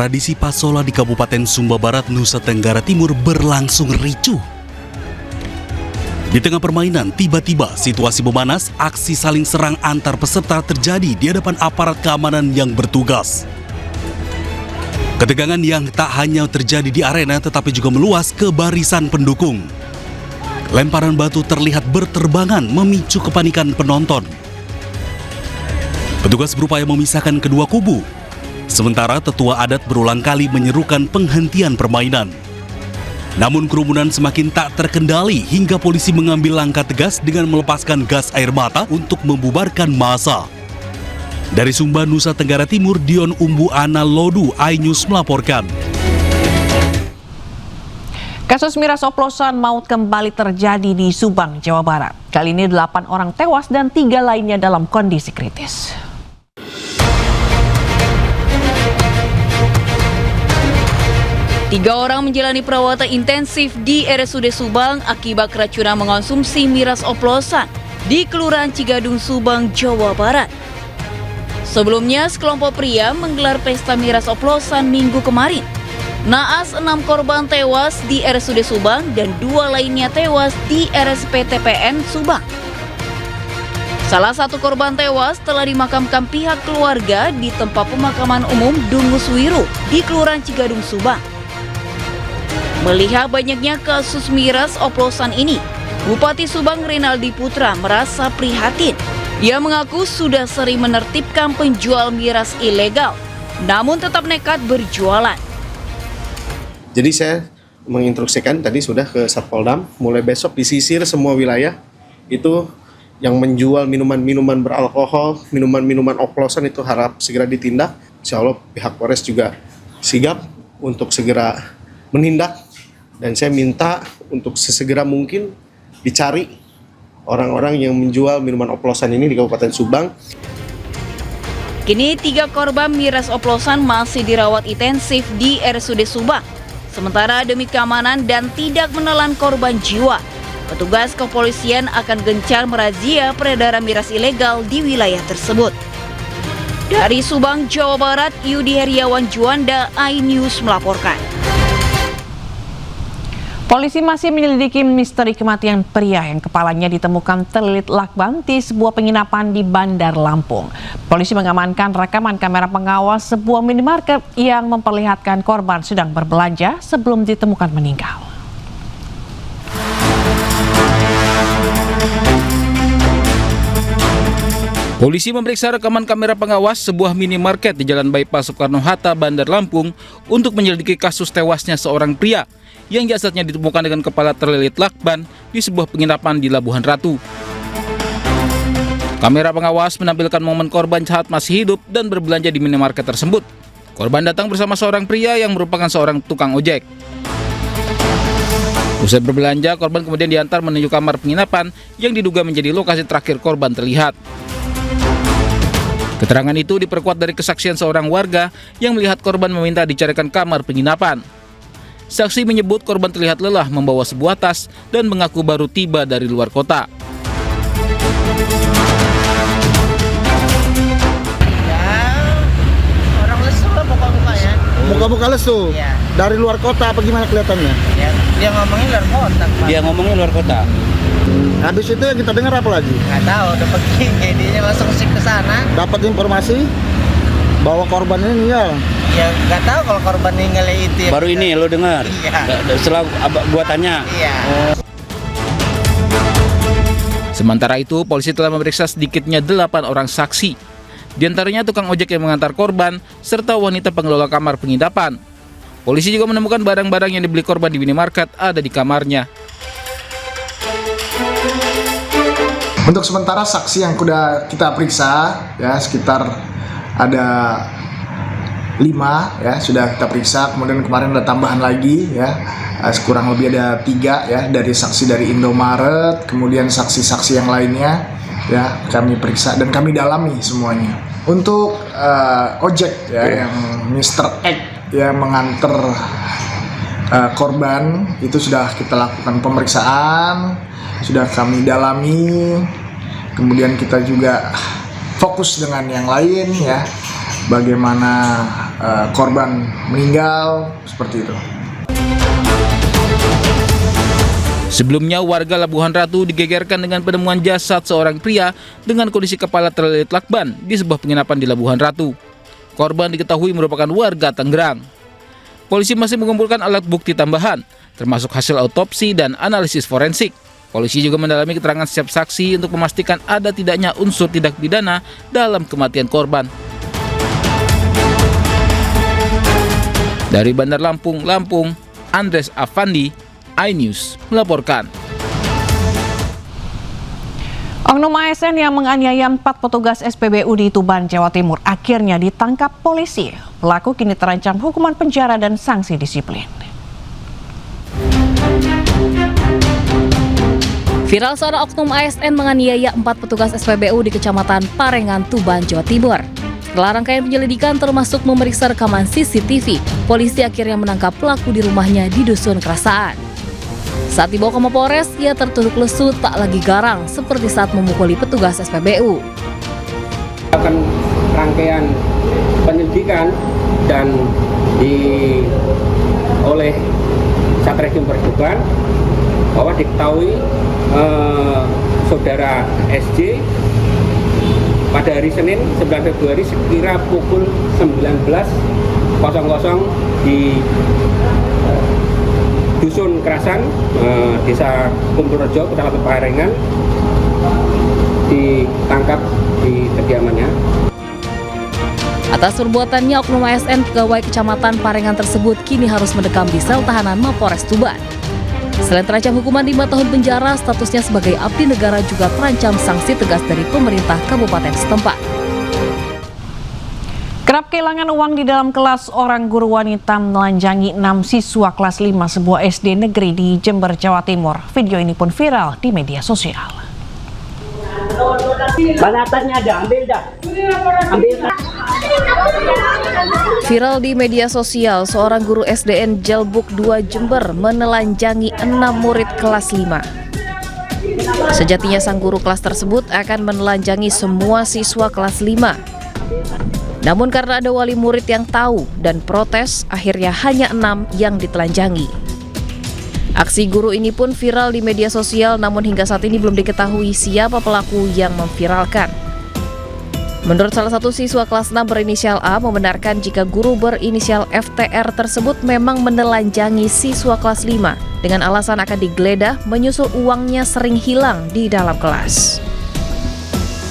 tradisi Pasola di Kabupaten Sumba Barat, Nusa Tenggara Timur berlangsung ricuh. Di tengah permainan, tiba-tiba situasi memanas, aksi saling serang antar peserta terjadi di hadapan aparat keamanan yang bertugas. Ketegangan yang tak hanya terjadi di arena tetapi juga meluas ke barisan pendukung. Lemparan batu terlihat berterbangan memicu kepanikan penonton. Petugas berupaya memisahkan kedua kubu. Sementara tetua adat berulang kali menyerukan penghentian permainan. Namun kerumunan semakin tak terkendali hingga polisi mengambil langkah tegas dengan melepaskan gas air mata untuk membubarkan massa. Dari Sumba, Nusa Tenggara Timur, Dion Umbu Ana Lodu, iNews melaporkan. Kasus miras oplosan maut kembali terjadi di Subang, Jawa Barat. Kali ini 8 orang tewas dan 3 lainnya dalam kondisi kritis. Tiga orang menjalani perawatan intensif di RSUD Subang akibat keracunan mengonsumsi miras oplosan di Kelurahan Cigadung, Subang, Jawa Barat. Sebelumnya, sekelompok pria menggelar pesta miras oplosan Minggu kemarin. Naas 6 korban tewas di RSUD Subang dan 2 lainnya tewas di RSPTPN Subang. Salah satu korban tewas telah dimakamkan pihak keluarga di tempat pemakaman umum Dungus Wiru di Kelurahan Cigadung, Subang. Melihat banyaknya kasus miras oplosan ini, Bupati Subang Rinaldi Putra merasa prihatin. Ia mengaku sudah sering menertibkan penjual miras ilegal, namun tetap nekat berjualan. Jadi saya menginstruksikan tadi sudah ke Satpoldam, mulai besok disisir semua wilayah itu yang menjual minuman-minuman beralkohol, minuman-minuman oplosan itu harap segera ditindak. Insya Allah pihak Polres juga sigap untuk segera menindak. Dan saya minta untuk sesegera mungkin dicari orang-orang yang menjual minuman oplosan ini di Kabupaten Subang. Kini 3 korban miras oplosan masih dirawat intensif di RSUD Subang. Sementara demi keamanan dan tidak menelan korban jiwa, petugas kepolisian akan gencar merazia peredaran miras ilegal di wilayah tersebut. Dari Subang, Jawa Barat, Yudi Heriawan Juanda, iNews melaporkan. Polisi masih menyelidiki misteri kematian pria yang kepalanya ditemukan terlilit lakban di sebuah penginapan di Bandar Lampung. Polisi mengamankan rekaman kamera pengawas sebuah minimarket yang memperlihatkan korban sedang berbelanja sebelum ditemukan meninggal. Polisi memeriksa rekaman kamera pengawas sebuah minimarket di Jalan Bypass Soekarno-Hatta, Bandar Lampung untuk menyelidiki kasus tewasnya seorang pria yang jasadnya ditemukan dengan kepala terlilit lakban di sebuah penginapan di Labuhan Ratu. Kamera pengawas menampilkan momen korban saat masih hidup dan berbelanja di minimarket tersebut. Korban datang bersama seorang pria yang merupakan seorang tukang ojek. Usai berbelanja, korban kemudian diantar menuju kamar penginapan yang diduga menjadi lokasi terakhir korban terlihat. Keterangan itu diperkuat dari kesaksian seorang warga yang melihat korban meminta dicarikan kamar penginapan. Saksi menyebut korban terlihat lelah membawa sebuah tas dan mengaku baru tiba dari luar kota. Ya, orang lesu lah muka-mukanya. Muka-muka lesu? Iya. Dari luar kota apa gimana kelihatannya? Ya, dia ngomongin luar kota, Pak. Dia ngomongnya luar kota. Habis itu yang kita dengar apa lagi? Nggak tahu, udah pergi, jadinya langsung sih ke sana. Dapat informasi bahwa korban ini meninggal. Ya, nggak tahu kalau korban meninggalnya itu. Baru ini lo dengar? Iya. Setelah gua tanya. Iya. Sementara itu, polisi telah memeriksa sedikitnya 8 orang saksi. Di antaranya tukang ojek yang mengantar korban, serta wanita pengelola kamar penginapan. Polisi juga menemukan barang-barang yang dibeli korban di minimarket ada di kamarnya. Untuk sementara saksi yang sudah kita periksa ya sekitar ada 5 ya sudah kita periksa, kemudian kemarin ada tambahan lagi ya kurang lebih ada 3 ya dari saksi dari Indomaret, kemudian saksi-saksi yang lainnya ya kami periksa dan kami dalami semuanya. Untuk ojek ya yang Mr. X ya mengantar korban itu sudah kita lakukan pemeriksaan, sudah kami dalami, kemudian kita juga fokus dengan yang lain ya, bagaimana korban meninggal, seperti itu. Sebelumnya, warga Labuhan Ratu digegerkan dengan penemuan jasad seorang pria dengan kondisi kepala terlilit lakban di sebuah penginapan di Labuhan Ratu. Korban diketahui merupakan warga Tangerang. Polisi masih mengumpulkan alat bukti tambahan, termasuk hasil autopsi dan analisis forensik. Polisi juga mendalami keterangan setiap saksi untuk memastikan ada tidaknya unsur tindak pidana dalam kematian korban. Dari Bandar Lampung, Andres Afandi, iNews melaporkan. Oknum ASN yang menganiaya 4 petugas SPBU di Tuban, Jawa Timur akhirnya ditangkap polisi. Pelaku kini terancam hukuman penjara dan sanksi disiplin. Viral seorang oknum ASN menganiaya 4 petugas SPBU di Kecamatan Parengan, Tuban, Jawa Timur. Setelah rangkaian penyelidikan termasuk memeriksa rekaman CCTV, polisi akhirnya menangkap pelaku di rumahnya di Dusun Kerasaan. Saat dibawa ke Mapolres, ia tertunduk lesu tak lagi garang seperti saat memukuli petugas SPBU. Akan rangkaian penyelidikan dan oleh Satreskrim Tuban bahwa diketahui saudara SJ pada hari Senin 9 Februari sekira pukul 19.00 di Dusun Kerasan, Desa Kumpulrejo, Kecamatan Parengan, ditangkap di kediamannya. Atas perbuatannya, oknum ASN pegawai Kecamatan Parengan tersebut kini harus mendekam di sel tahanan Mapolres Tuban. Selain terancam hukuman 5 tahun penjara, statusnya sebagai abdi negara juga terancam sanksi tegas dari pemerintah kabupaten setempat. Kerap kehilangan uang di dalam kelas, orang guru wanita menelanjangi 6 siswa kelas 5 sebuah SD negeri di Jember, Jawa Timur. Video ini pun viral di media sosial. Viral di media sosial, seorang guru SDN Jalbuk 2 Jember menelanjangi 6 murid kelas 5. Sejatinya sang guru kelas tersebut akan menelanjangi semua siswa kelas 5. Namun karena ada wali murid yang tahu dan protes, akhirnya hanya 6 yang ditelanjangi. Aksi guru ini pun viral di media sosial, namun hingga saat ini belum diketahui siapa pelaku yang memviralkan. Menurut salah satu siswa kelas 6 berinisial A membenarkan jika guru berinisial FTR tersebut memang menelanjangi siswa kelas 5 dengan alasan akan digeledah menyusul uangnya sering hilang di dalam kelas.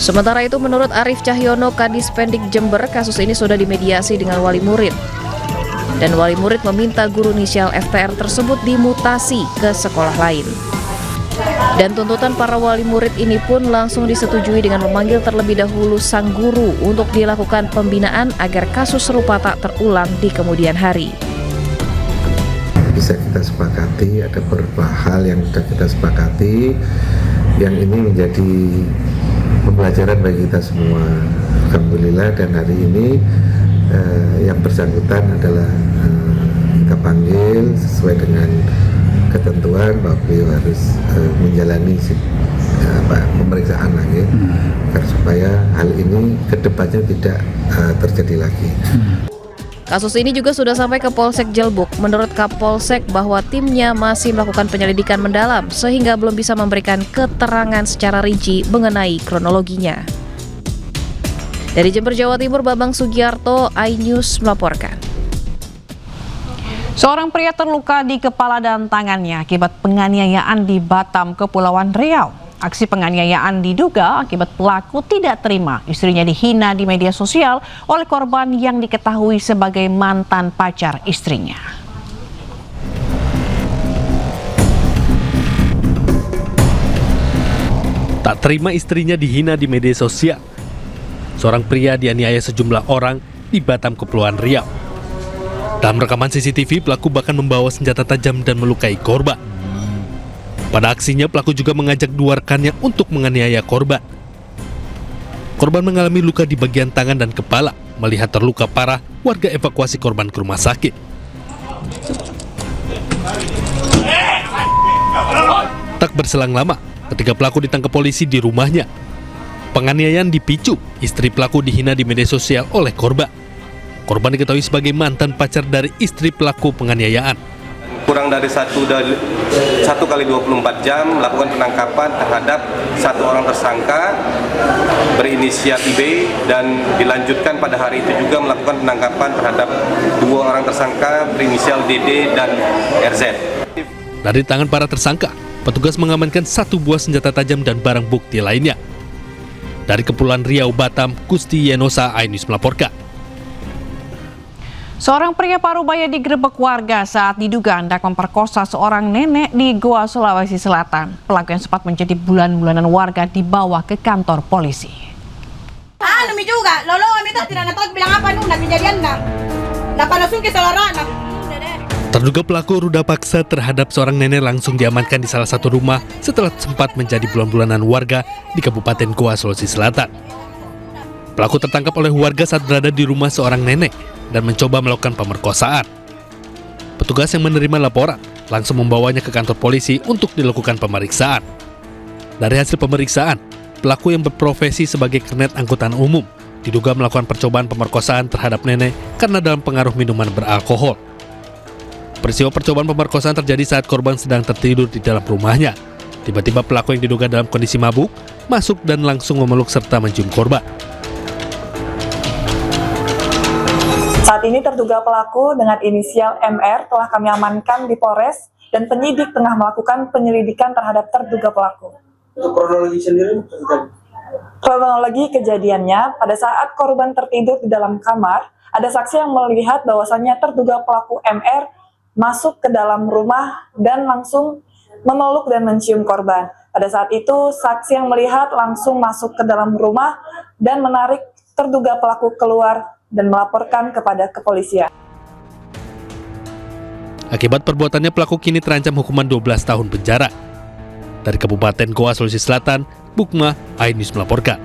Sementara itu, menurut Arif Cahyono, Kadis Pendik Jember, kasus ini sudah dimediasi dengan wali murid. Dan wali murid meminta guru inisial FTR tersebut dimutasi ke sekolah lain. Dan tuntutan para wali murid ini pun langsung disetujui dengan memanggil terlebih dahulu sang guru untuk dilakukan pembinaan agar kasus serupa tak terulang di kemudian hari. Bisa kita sepakati, ada beberapa hal yang sudah kita sepakati, yang ini menjadi pembelajaran bagi kita semua. Alhamdulillah, dan hari ini yang bersangkutan adalah kita panggil sesuai dengan ketentuan bahwa beliau harus menjalani pemeriksaan lagi agar supaya hal ini kedepannya tidak terjadi lagi. Kasus ini juga sudah sampai ke Polsek Jalbuk. Menurut Kapolsek bahwa timnya masih melakukan penyelidikan mendalam sehingga belum bisa memberikan keterangan secara rinci mengenai kronologinya. Dari Jember, Jawa Timur, Bambang Sugiarto, iNews melaporkan. Seorang pria terluka di kepala dan tangannya akibat penganiayaan di Batam, Kepulauan Riau. Aksi penganiayaan diduga akibat pelaku tidak terima istrinya dihina di media sosial oleh korban yang diketahui sebagai mantan pacar istrinya. Tak terima istrinya dihina di media sosial, seorang pria dianiaya sejumlah orang di Batam, Kepulauan Riau. Dalam rekaman CCTV, pelaku bahkan membawa senjata tajam dan melukai korban. Pada aksinya, pelaku juga mengajak dua rekannya untuk menganiaya korban. Korban mengalami luka di bagian tangan dan kepala. Melihat terluka parah, warga evakuasi korban ke rumah sakit. Tak berselang lama, ketika pelaku ditangkap polisi di rumahnya. Penganiayaan dipicu, istri pelaku dihina di media sosial oleh korban. Korban diketahui sebagai mantan pacar dari istri pelaku penganiayaan. Kurang dari 1 kali 24 jam melakukan penangkapan terhadap 1 orang tersangka berinisial IB dan dilanjutkan pada hari itu juga melakukan penangkapan terhadap 2 orang tersangka berinisial DD dan RZ. Dari tangan para tersangka, petugas mengamankan 1 buah senjata tajam dan barang bukti lainnya. Dari Kepulauan Riau, Batam, Gusti Yenosa, iNews melaporkan. Seorang pria Parubaya digerebek warga saat diduga hendak memperkosa seorang nenek di Goa, Sulawesi Selatan. Pelaku yang sempat menjadi bulan-bulanan warga dibawa ke kantor polisi. Numi juga, lolo kami tak tidak tahu bilang apa nu kejadian na. Napanasung ke saudara na. Terduga pelaku ruda paksa terhadap seorang nenek langsung diamankan di salah satu rumah setelah sempat menjadi bulan-bulanan warga di Kabupaten Goa, Sulawesi Selatan. Pelaku tertangkap oleh warga saat berada di rumah seorang nenek dan mencoba melakukan pemerkosaan. Petugas yang menerima laporan langsung membawanya ke kantor polisi untuk dilakukan pemeriksaan. Dari hasil pemeriksaan, pelaku yang berprofesi sebagai kernet angkutan umum diduga melakukan percobaan pemerkosaan terhadap nenek karena dalam pengaruh minuman beralkohol. Peristiwa percobaan pemerkosaan terjadi saat korban sedang tertidur di dalam rumahnya. Tiba-tiba pelaku yang diduga dalam kondisi mabuk masuk dan langsung memeluk serta mencium korban. Saat ini terduga pelaku dengan inisial MR telah kami amankan di Polres dan penyidik tengah melakukan penyelidikan terhadap terduga pelaku. Untuk kronologi sendiri? Kronologi kejadiannya, pada saat korban tertidur di dalam kamar, ada saksi yang melihat bahwasannya terduga pelaku MR masuk ke dalam rumah dan langsung memeluk dan mencium korban. Pada saat itu, saksi yang melihat langsung masuk ke dalam rumah dan menarik terduga pelaku keluar dan melaporkan kepada kepolisian. Akibat perbuatannya, pelaku kini terancam hukuman 12 tahun penjara. Dari Kabupaten Goa, Sulawesi Selatan, Bukma, iNews melaporkan.